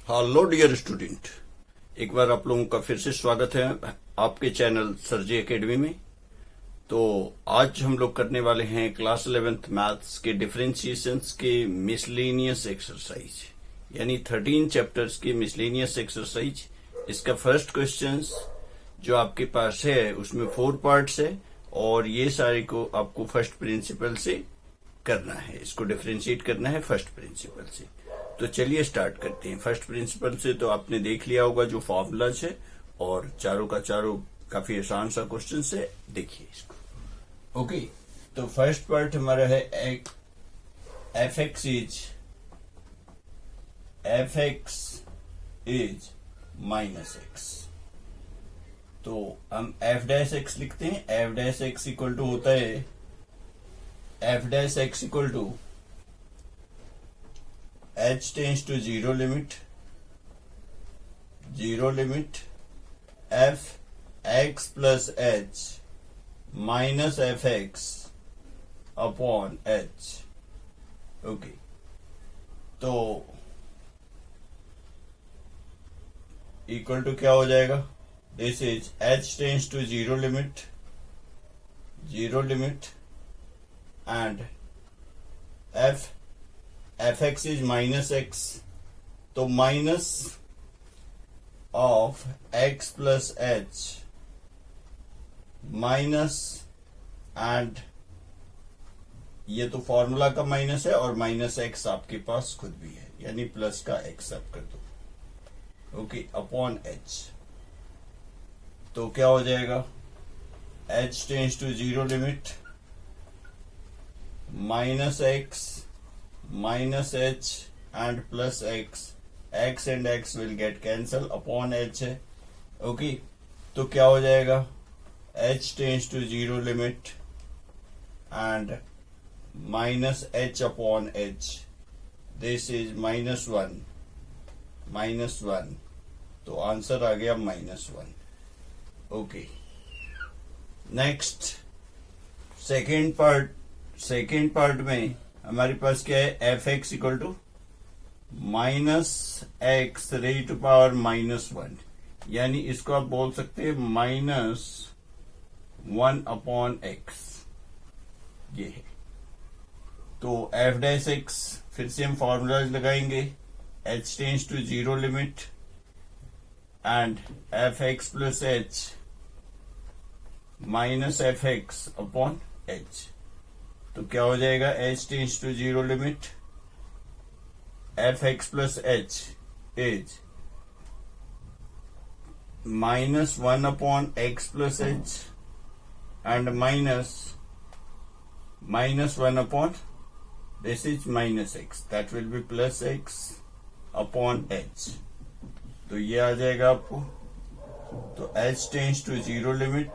Hello dear student, एक बार आप लोगों का फिर से स्वागत है आपके चैनल सर जी एकेडमी में। तो आज हम लोग करने वाले हैं क्लास 11th मैथ्स के डिफरेंशिएशंस के मिसलेनियस एक्सरसाइज, यानी 13 चैप्टर्स की मिसलेनियस एक्सरसाइज। इसका फर्स्ट क्वेश्चन जो आपके पास है उसमें 4 पार्ट्स है और ये सारे को आपको फर्स्ट प्रिंसिपल से करना है। इसको डिफरेंशिएट करना है फर्स्ट प्रिंसिपल से। तो चलिए स्टार्ट करते हैं। फर्स्ट प्रिंसिपल से तो आपने देख लिया होगा जो फॉर्मूलाज है, और चारों का चारों काफी आसान सा क्वेश्चन है, देखिए इसको। ओके, तो फर्स्ट पार्ट हमारा है f x is minus x. तो हम एफ डैश एक्स लिखते हैं। F dash x equal to होता है f dash x equal to h tends to zero limit f x plus h minus f x upon h। Okay, तो equal to क्या हो जाएगा? This is h tends to zero limit and fx is minus x, तो minus of x plus h minus, and ये तो formula का minus है और माइनस x आपके पास खुद भी है, यानी प्लस का x आप कर दो। Okay, upon h। तो क्या हो जाएगा? h tends to zero limit minus x minus h and plus x and x will get cancel upon h है। ओके, तो क्या हो जाएगा? h tends to zero limit and minus h upon h, this is minus 1। तो answer आ गया -1। Okay, next second part में हमारे पास क्या है? F x equal to minus x raise to power -1, यानी इसको आप बोल सकते हैं -1 अपॉन एक्स, ये है। तो एफ डैश एक्स, फिर से हम फॉर्मूलाज लगाएंगे। H tends to zero limit and f x plus H minus F x upon H. तो क्या हो जाएगा? h tends to zero limit F x plus h is -1 upon x plus h and -1 upon this is minus x, that will be plus x upon H. तो ये आ जाएगा आपको। तो h tends to zero limit,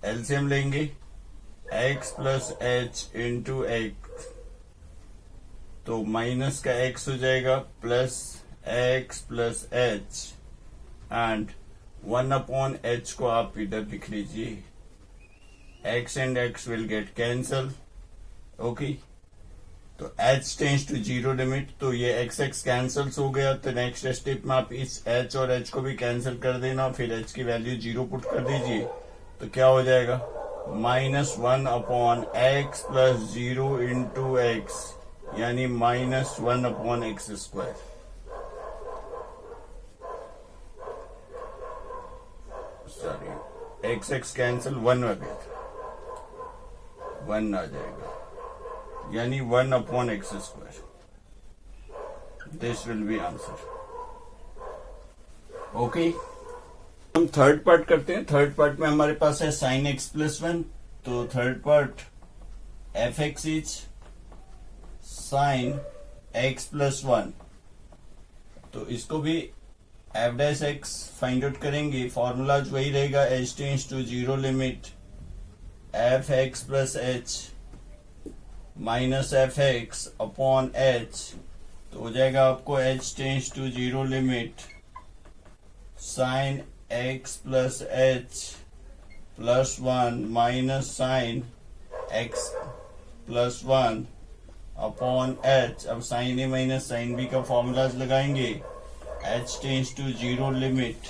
LCM लेंगे x plus h into x, तो minus का x हो जाएगा plus x plus h and 1 upon h को आप इधर लिख लीजिए। x and x will get cancel. Okay, तो h tends to zero limit, तो ये x कैंसल्स हो गया। तो नेक्स्ट स्टेप में आप इस h और h को भी कैंसिल कर देना, फिर h की वैल्यू 0 पुट कर दीजिए। तो क्या हो जाएगा? -1 upon x plus 0 into x, यानी -1 upon x square. Sorry, x cancel 1 आ गया, 1 आ जाएगा, यानी 1 upon x square. This will B answer. Okay, हम थर्ड पार्ट करते हैं। थर्ड पार्ट में हमारे पास है साइन एक्स प्लस 1। तो third part F x is sine X plus 1। तो इसको भी F dash X find out करेंगे। फॉर्मूला वही रहेगा, H tends to zero limit F x plus H minus F x upon H. तो हो जाएगा आपको H tends to zero limit sine x plus h plus 1 minus sine x plus 1 upon H. अब sine A minus sine B का formulas लगाएंगे। H tends to zero limit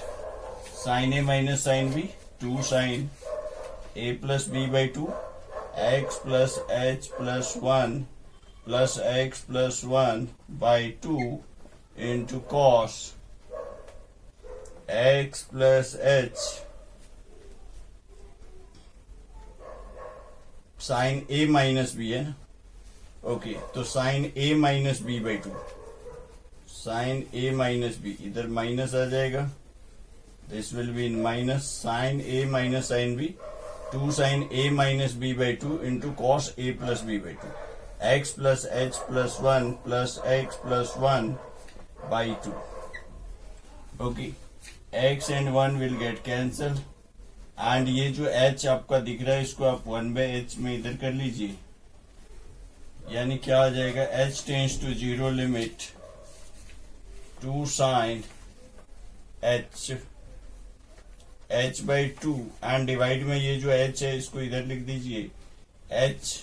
sine A minus sine B, two sine A plus B by two, X plus H plus one plus X plus one by two into cos X plus H sine A minus B है ना। Okay, तो sine A minus B by two, sine A minus B, इधर minus आ जाएगा, this will be in minus sine A minus sine B, two sine A minus B by two into cos A plus B by two, X plus H plus one plus X plus one by two. Okay, X and one will get cancel and ये जो h आपका दिख रहा है इसको आप 1/h में इधर कर लीजिए, यानी क्या आ जाएगा, h tends to zero limit two sine h by two and divide में ये जो h है इसको इधर लिख दीजिए h,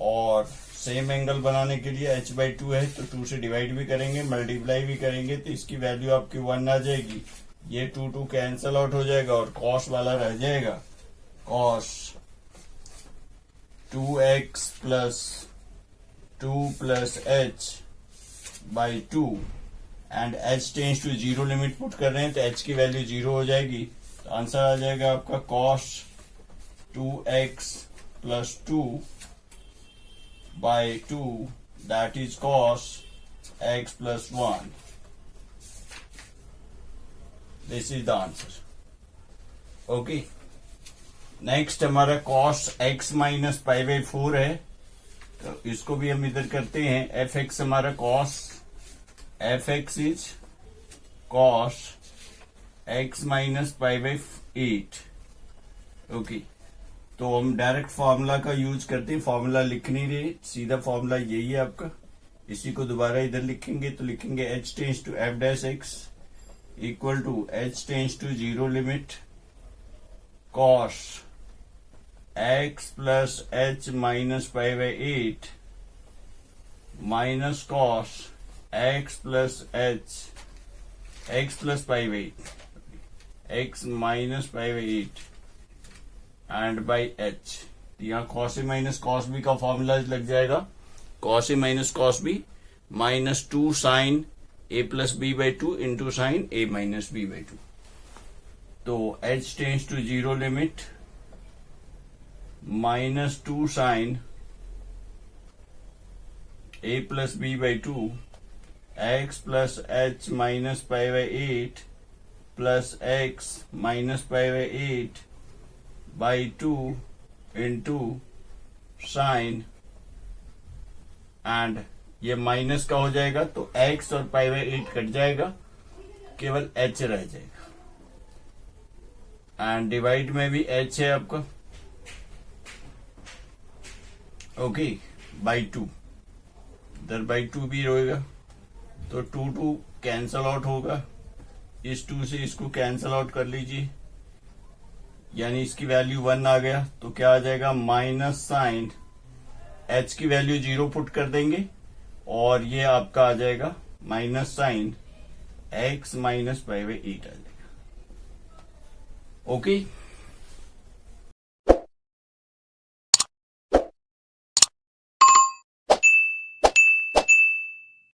और सेम एंगल बनाने के लिए h बाई टू है तो 2 से डिवाइड भी करेंगे, मल्टीप्लाई भी करेंगे, तो इसकी वैल्यू आपकी 1 आ जाएगी। ये 2 कैंसल आउट हो जाएगा और कॉस वाला रह जाएगा, cos 2x plus 2 plus H by two and h tends to zero limit put कर रहे हैं तो h की वैल्यू 0 हो जाएगी, तो आंसर आ जाएगा आपका cos 2x plus 2 by two, that is cos x plus 1। This is the answer. Okay, next हमारा cos x minus pi by 4 है, तो इसको भी हम इधर करते हैं। fx हमारा cos, fx is cos x minus pi by 8। Okay, तो हम डायरेक्ट फॉर्मूला का यूज करते हैं, फॉर्मूला लिख नहीं रहे, सीधा फॉर्मूला यही है आपका, इसी को दोबारा इधर लिखेंगे तो लिखेंगे h tends to f dash x equal to h tends to zero limit cos x plus h minus pi by 8 minus cos x plus h, x plus pi by 8, x minus pi by 8 and by h। यहाँ cos a माइनस cos b का formula लग जाएगा, cos a माइनस cos b minus 2 sine a plus B by two into sine a minus B by two. तो h tends to zero limit minus 2 sine a plus B by two X plus H minus pi by 8 plus X minus pi by 8 by 2 into sine, and ये minus का हो जाएगा तो x और पाई by 8 cut जाएगा, केवल h रह जाएगा, एंड डिवाइड में भी h है आपका। ओके, बाई 2, इधर बाई 2 भी रहेगा तो 2 कैंसल आउट होगा, इस 2 से इसको कैंसल आउट कर लीजिए, यानी इसकी वैल्यू 1 आ गया, तो क्या आ जाएगा, माइनस साइन h की वैल्यू 0 पुट कर देंगे और ये आपका आ जाएगा minus sine x minus pi by 8 आ जाएगा। ओके।